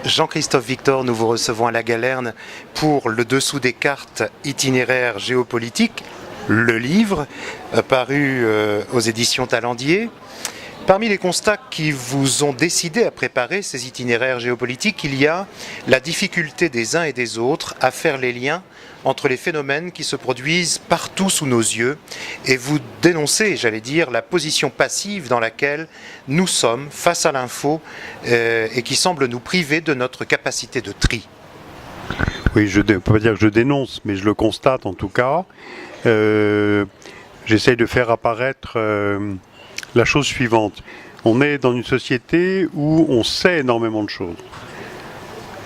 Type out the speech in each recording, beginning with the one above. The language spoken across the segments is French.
Jean-Christophe Victor, nous vous recevons à la Galerne pour le dessous des cartes itinéraires géopolitiques, le livre paru aux éditions Talendier. Parmi les constats qui vous ont décidé à préparer ces itinéraires géopolitiques, il y a la difficulté des uns et des autres à faire les liens entre les phénomènes qui se produisent partout sous nos yeux, et vous dénoncez, j'allais dire, la position passive dans laquelle nous sommes face à l'info et qui semble nous priver de notre capacité de tri. Oui, je ne peux pas dire que je dénonce, mais je le constate en tout cas. J'essaye de faire apparaître la chose suivante. On est dans une société où on sait énormément de choses.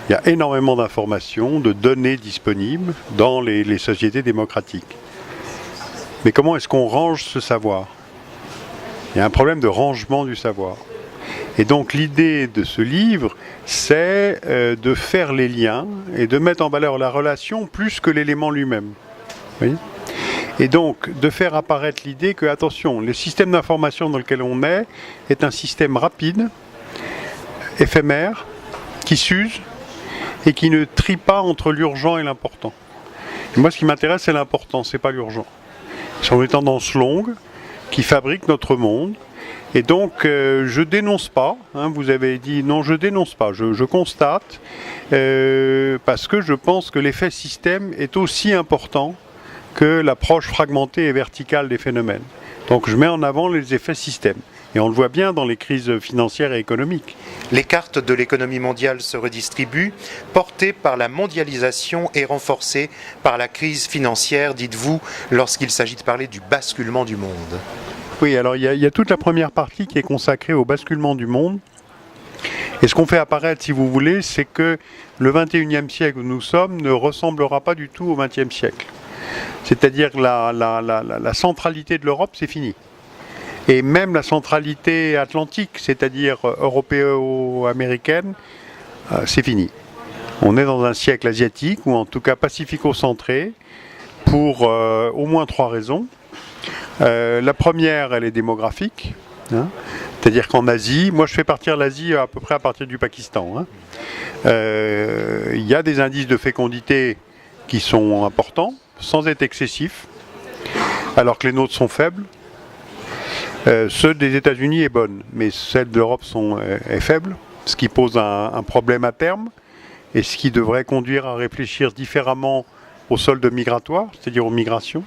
Il y a énormément d'informations, de données disponibles dans les sociétés démocratiques. Mais comment est-ce qu'on range ce savoir? Il y a un problème de rangement du savoir. Et donc l'idée de ce livre, c'est de faire les liens et de mettre en valeur la relation plus que l'élément lui-même. Vous voyez ? Et donc de faire apparaître l'idée que, attention, le système d'information dans lequel on est un système rapide, éphémère, qui s'use, et qui ne trie pas entre l'urgent et l'important. Et moi, ce qui m'intéresse, c'est l'important, c'est pas l'urgent. Ce sont des tendances longues qui fabriquent notre monde. Et donc, je dénonce pas. Vous avez dit non, je dénonce pas. Je constate parce que je pense que l'effet système est aussi important que l'approche fragmentée et verticale des phénomènes. Donc, je mets en avant les effets système. Et on le voit bien dans les crises financières et économiques. Les cartes de l'économie mondiale se redistribuent, portées par la mondialisation et renforcées par la crise financière, dites-vous, lorsqu'il s'agit de parler du basculement du monde. Oui, alors il y a toute la première partie qui est consacrée au basculement du monde. Et ce qu'on fait apparaître, si vous voulez, c'est que le 21e siècle où nous sommes ne ressemblera pas du tout au 20e siècle. C'est-à-dire que la centralité de l'Europe, c'est fini. Et même la centralité atlantique, c'est-à-dire européo-américaine, c'est fini. On est dans un siècle asiatique, ou en tout cas pacifico-centré, pour au moins 3 raisons. La première, elle est démographique. C'est-à-dire qu'en Asie, moi je fais partir l'Asie à peu près à partir du Pakistan. Il y a des indices de fécondité qui sont importants, sans être excessifs, alors que les nôtres sont faibles. Ceux des États-Unis est bonne, mais celle de l'Europe est faible, ce qui pose un problème à terme, et ce qui devrait conduire à réfléchir différemment au solde migratoire, c'est-à-dire aux migrations.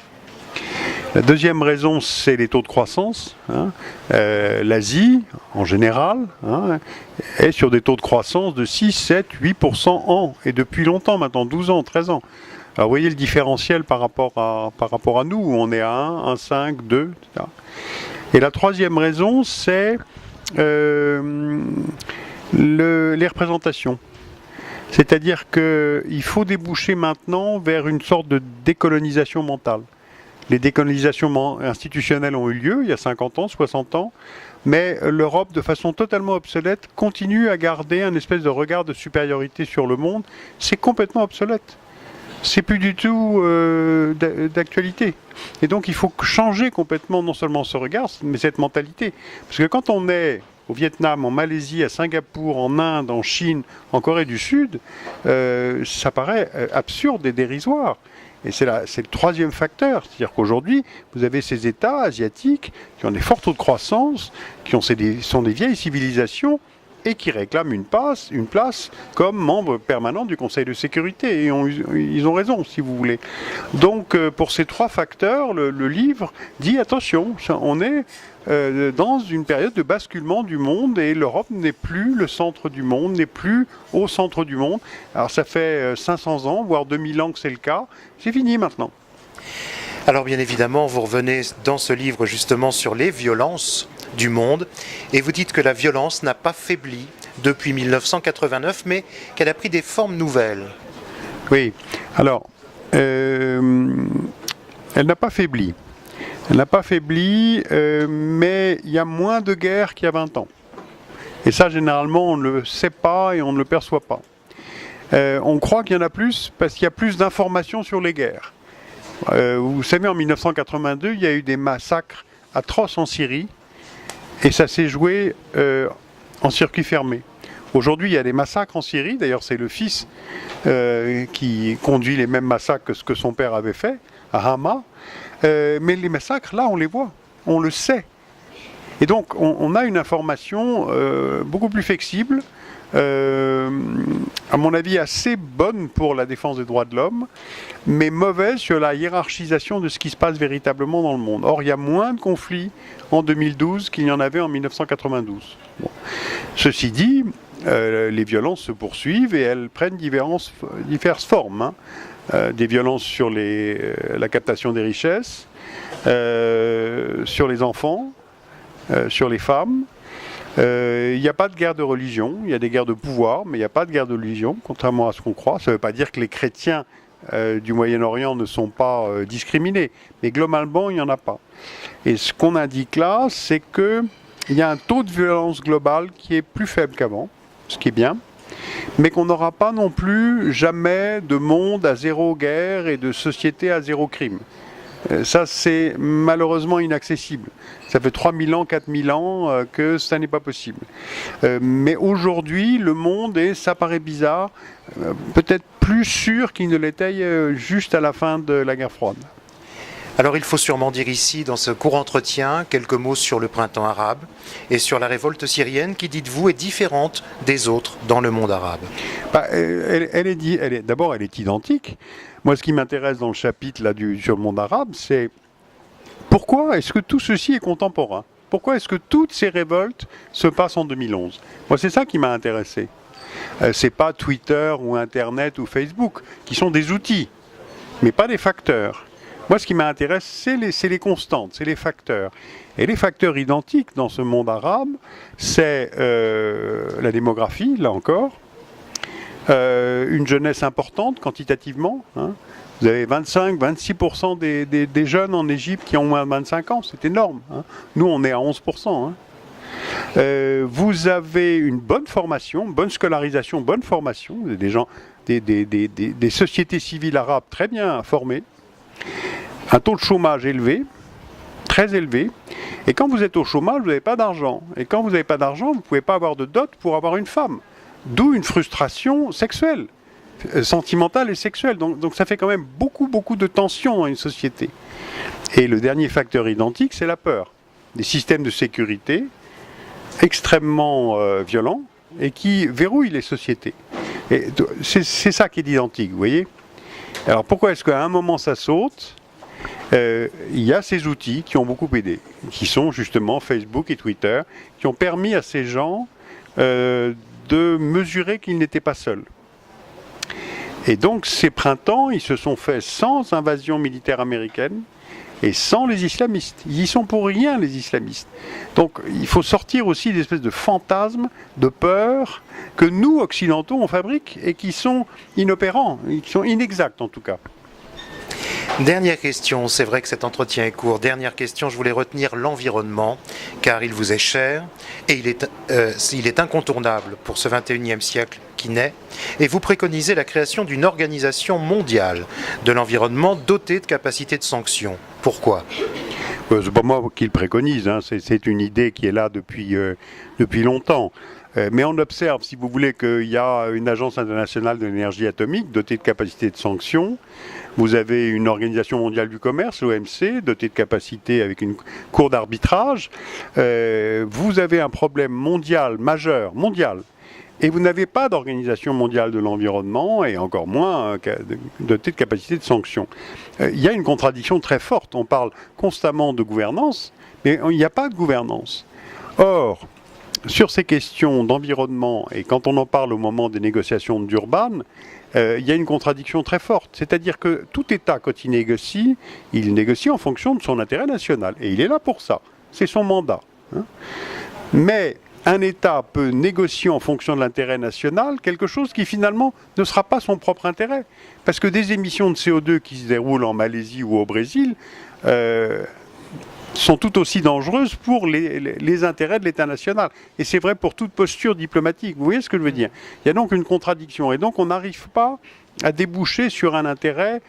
La deuxième raison, c'est les taux de croissance. L'Asie, en général, est sur des taux de croissance de 6, 7, 8% an, et depuis longtemps maintenant, 12 ans, 13 ans. Alors vous voyez le différentiel par rapport à nous, où on est à 1, 1,5, 2, etc. Et la troisième raison, c'est les représentations. C'est-à-dire qu'il faut déboucher maintenant vers une sorte de décolonisation mentale. Les décolonisations institutionnelles ont eu lieu il y a 50 ans, 60 ans, mais l'Europe, de façon totalement obsolète, continue à garder un espèce de regard de supériorité sur le monde. C'est complètement obsolète. C'est plus du tout d'actualité. Et donc il faut changer complètement non seulement ce regard, mais cette mentalité. Parce que quand on est au Vietnam, en Malaisie, à Singapour, en Inde, en Chine, en Corée du Sud, ça paraît absurde et dérisoire. Et c'est le troisième facteur. C'est-à-dire qu'aujourd'hui, vous avez ces États asiatiques qui ont des forts taux de croissance, qui sont des vieilles civilisations, et qui réclament une place comme membre permanent du Conseil de sécurité. Et ils ont raison, si vous voulez. Donc, pour ces 3 facteurs, le livre dit, attention, on est dans une période de basculement du monde, et l'Europe n'est plus le centre du monde, n'est plus au centre du monde. Alors, ça fait 500 ans, voire 2000 ans que c'est le cas. C'est fini maintenant. Alors bien évidemment, vous revenez dans ce livre justement sur les violences du monde, et vous dites que la violence n'a pas faibli depuis 1989, mais qu'elle a pris des formes nouvelles. Oui, alors, elle n'a pas faibli. Elle n'a pas faibli, mais il y a moins de guerres qu'il y a 20 ans. Et ça, généralement, on ne le sait pas et on ne le perçoit pas. On croit qu'il y en a plus parce qu'il y a plus d'informations sur les guerres. Vous savez, en 1982, il y a eu des massacres atroces en Syrie, et ça s'est joué en circuit fermé. Aujourd'hui, il y a des massacres en Syrie. D'ailleurs, c'est le fils qui conduit les mêmes massacres que ce que son père avait fait à Hama. Mais les massacres, là, on les voit. On le sait. Et donc, on a une information beaucoup plus flexible, à mon avis assez bonne pour la défense des droits de l'homme, mais mauvaise sur la hiérarchisation de ce qui se passe véritablement dans le monde. Or, il y a moins de conflits en 2012 qu'il y en avait en 1992. Ceci dit, les violences se poursuivent et elles prennent diverses formes. Des violences sur la captation des richesses, sur les enfants, sur les femmes. Il n'y a pas de guerre de religion, il y a des guerres de pouvoir, mais il n'y a pas de guerre de religion, contrairement à ce qu'on croit. Ça ne veut pas dire que les chrétiens du Moyen-Orient ne sont pas discriminés, mais globalement, il n'y en a pas. Et ce qu'on indique là, c'est qu'il y a un taux de violence globale qui est plus faible qu'avant, ce qui est bien, mais qu'on n'aura pas non plus jamais de monde à zéro guerre et de société à zéro crime. Ça, c'est malheureusement inaccessible. Ça fait 3000 ans, 4000 ans que ça n'est pas possible. Mais aujourd'hui, le monde est, ça paraît bizarre, peut-être plus sûr qu'il ne l'était juste à la fin de la guerre froide. Alors il faut sûrement dire ici, dans ce court entretien, quelques mots sur le printemps arabe et sur la révolte syrienne qui, dites-vous, est différente des autres dans le monde arabe. D'abord, elle est identique. Moi, ce qui m'intéresse dans le chapitre là, sur le monde arabe, c'est pourquoi est-ce que tout ceci est contemporain ? Pourquoi est-ce que toutes ces révoltes se passent en 2011 ? Moi, c'est ça qui m'a intéressé. C'est pas Twitter ou Internet ou Facebook, qui sont des outils, mais pas des facteurs. Moi, ce qui m'intéresse, c'est les constantes, c'est les facteurs. Et les facteurs identiques dans ce monde arabe, c'est la démographie, là encore, une jeunesse importante quantitativement. Vous avez 25-26% des jeunes en Égypte qui ont moins de 25 ans, c'est énorme. Nous, on est à 11%. Vous avez une bonne formation, bonne scolarisation, bonne formation, des gens, des sociétés civiles arabes très bien formées. Un taux de chômage élevé, très élevé, et quand vous êtes au chômage, vous n'avez pas d'argent. Et quand vous n'avez pas d'argent, vous ne pouvez pas avoir de dot pour avoir une femme. D'où une frustration sexuelle, sentimentale et sexuelle. Donc ça fait quand même beaucoup de tensions dans une société. Et le dernier facteur identique, c'est la peur. Des systèmes de sécurité extrêmement violents et qui verrouillent les sociétés. Et c'est ça qui est identique, vous voyez ? Alors pourquoi est-ce qu'à un moment ça saute ? Il y a ces outils qui ont beaucoup aidé, qui sont justement Facebook et Twitter, qui ont permis à ces gens de mesurer qu'ils n'étaient pas seuls. Et donc ces printemps, ils se sont faits sans invasion militaire américaine et sans les islamistes. Ils y sont pour rien, les islamistes. Donc il faut sortir aussi d'espèces de fantasmes, de peurs que nous, occidentaux, on fabrique et qui sont inopérants, qui sont inexacts en tout cas. Dernière question, c'est vrai que cet entretien est court. Dernière question, je voulais retenir l'environnement, car il vous est cher et il est incontournable pour ce 21e siècle qui naît. Et vous préconisez la création d'une organisation mondiale de l'environnement dotée de capacités de sanction. Pourquoi ? C'est pas moi qui le préconise, c'est une idée qui est là depuis longtemps. Mais on observe, si vous voulez, qu'il y a une agence internationale de l'énergie atomique dotée de capacités de sanction. Vous avez une organisation mondiale du commerce, l'OMC, dotée de capacités avec une cour d'arbitrage. Vous avez un problème mondial, majeur, mondial. Et vous n'avez pas d'organisation mondiale de l'environnement, et encore moins dotée de capacités de sanction. Il y a une contradiction très forte. On parle constamment de gouvernance, mais il n'y a pas de gouvernance. Or, sur ces questions d'environnement, et quand on en parle au moment des négociations de Durban, il y a une contradiction très forte. C'est-à-dire que tout État, quand il négocie en fonction de son intérêt national. Et il est là pour ça. C'est son mandat. Mais un État peut négocier en fonction de l'intérêt national quelque chose qui finalement ne sera pas son propre intérêt. Parce que des émissions de CO2 qui se déroulent en Malaisie ou au Brésil sont tout aussi dangereuses pour les intérêts de l'État national. Et c'est vrai pour toute posture diplomatique. Vous voyez ce que je veux dire ? Il y a donc une contradiction. Et donc on n'arrive pas à déboucher sur un intérêt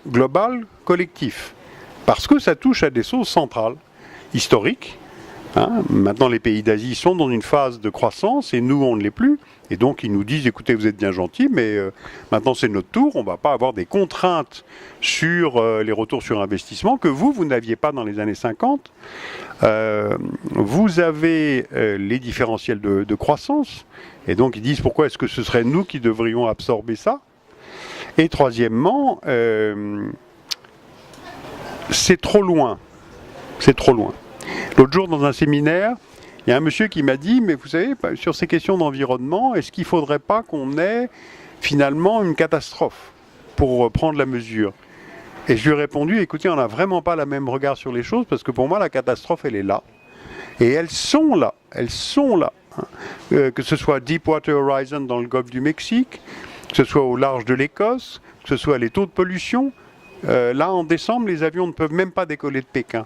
global, collectif. Parce que ça touche à des choses centrales, historiques, Maintenant, les pays d'Asie sont dans une phase de croissance et nous, on ne l'est plus. Et donc, ils nous disent, écoutez, vous êtes bien gentils, mais maintenant, c'est notre tour. On ne va pas avoir des contraintes sur les retours sur investissement que vous n'aviez pas dans les années 50. Vous avez les différentiels de croissance. Et donc, ils disent, pourquoi est-ce que ce serait nous qui devrions absorber ça? Et troisièmement, c'est trop loin. C'est trop loin. L'autre jour, dans un séminaire, il y a un monsieur qui m'a dit, mais vous savez, sur ces questions d'environnement, est-ce qu'il ne faudrait pas qu'on ait finalement une catastrophe pour prendre la mesure? Et je lui ai répondu, écoutez, on n'a vraiment pas le même regard sur les choses, parce que pour moi, la catastrophe, elle est là. Et elles sont là. Que ce soit Deepwater Horizon dans le golfe du Mexique, que ce soit au large de l'Écosse, que ce soit les taux de pollution. Là, en décembre, les avions ne peuvent même pas décoller de Pékin,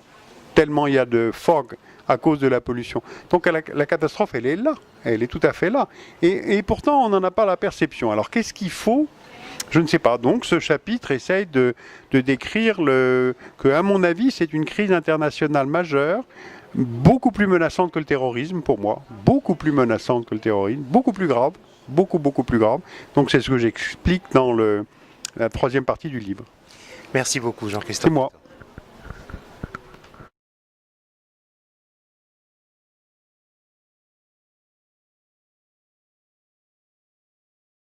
tellement il y a de fog à cause de la pollution. Donc la catastrophe, elle est là, elle est tout à fait là. Et pourtant, on n'en a pas la perception. Alors qu'est-ce qu'il faut? Je ne sais pas. Donc ce chapitre essaye de décrire que, à mon avis, c'est une crise internationale majeure, beaucoup plus menaçante que le terrorisme pour moi, beaucoup plus menaçante que le terrorisme, beaucoup plus grave, beaucoup plus grave. Donc c'est ce que j'explique dans la troisième partie du livre. Merci beaucoup, Jean-Christophe. C'est moi.